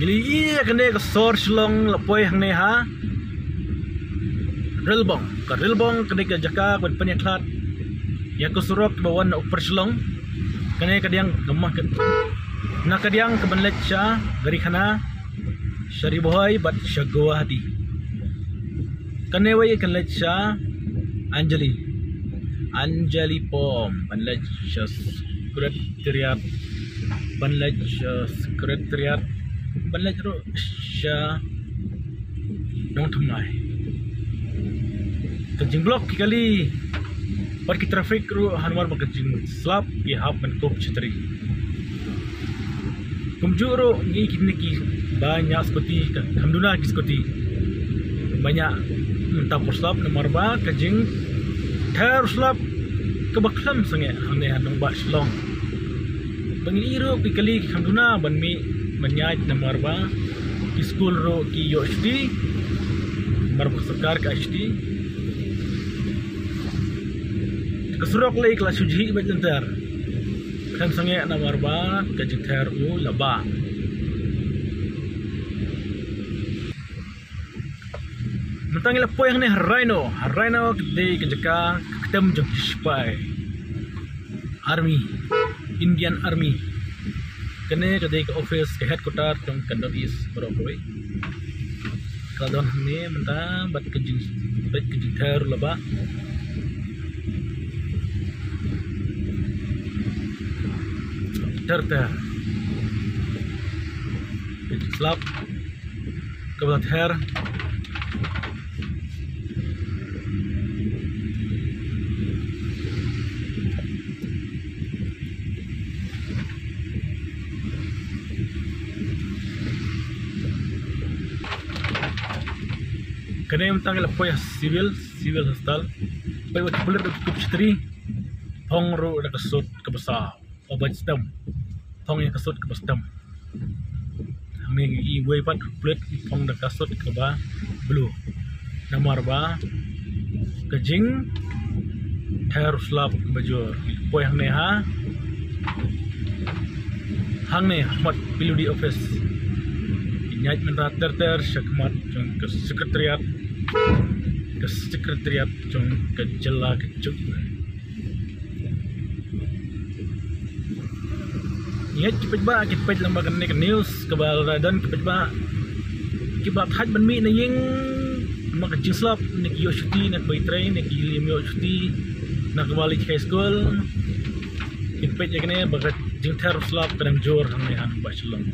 Mili iya kene ke sor Shillong lapoi hang ne ha Rilbong ka Rilbong kene ke jaka kun penyeklat ya ke surok bawan upper Shillong kene ke diang gemah ke na ke diang ke benlet sha gari khana shari boy bat shagwa hadi kene wai ke let sha Anjali Pom benlet sha sekretariat benlet sha sekretariat benlet ro sha dong thamai kajing blok kali par ki traffic ro hanwar makajing slap ki hap man kop chitri kumjuro ni kini ki banyak seperti hamduna ki seperti banyak mentah slap nomor ba kajing thar slap kebaklam sange hane hanong ba Shillong bangiro ki kali hamduna banmi menyaj nomor ba ki school ro ki yoshdi marbu sarkar ka ashdi kesurok lay kelas suji bajentar kan sange nomor ba ka jiter u laba mentang ila poyang ne Rhino de kejaka ketem jong spy army Indian Army kene kade ke office ke headquarter jong Kandor East Borokoi kadon ne menta bat kejing ter laba terter slap kebelat her kene mentang la poya civil hospital pai wat puler kup chitri thong ro da kasut ke basa obat stem thong yang kasut ke bastem hame i way pat pulet thong da kasut ke ba blue nomor ba kajing thair slap bajor poy hang ne ha hang ne mat pilu di office nyaj menra ter syakmat jong ke sekretariat jong ke jela ke cuk nyaj kipet lembaga ne ke news ke bal radon kipet ba kibat haj banmi na ying mak jislap ne ki yoshti ne bai train ne ki lim yoshti na kembali ke school kipet ya kene bagat jing thar slap kadang jor hang ne han ba Shillong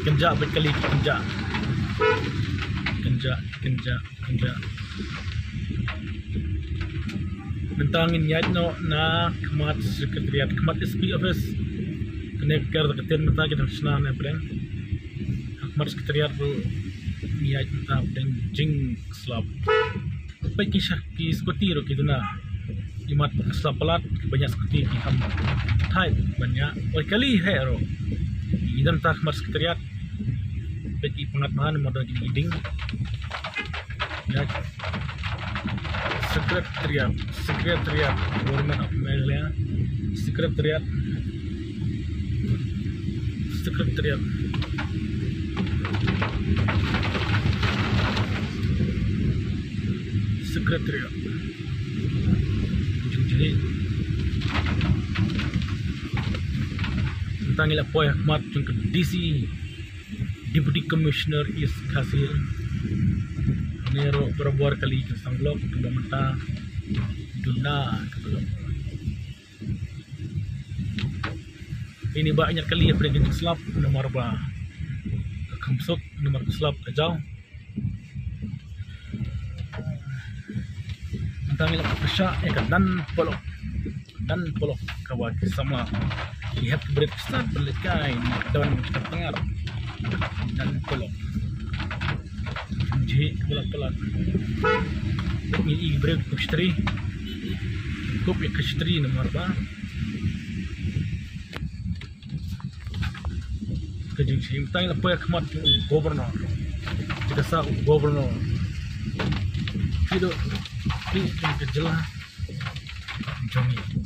kenja berkali kenja mentangin nyaj no na kemat sekretariat kemat SP office kene kar keten mata kita sna ne breng kemat sekretariat ru nyaj mata breng jing slap pai ki skuti ro kiduna imat slap pelat banyak skuti ki ham thai banyak kali hero idan tak kemat sekretariat peti pengatahan modal giding ya sekretariat Government of Malaysia sekretariat jadi tentang ila poy mat jung DC Deputy Commissioner is Kasil Nero berbuar kali ke sanglok ke mata duna ke belum ini banyak kali ya pergi slap nomor ba kamsuk nomor slap kejau tentang ila pesha dan polok kawat sama lihat berestan berlekai dan terpengar dan polok ji pelan ini break kushtri kup ya kushtri nomor ba kejing sim tang la poyak mat governor jika sa governor itu ke jelas jongi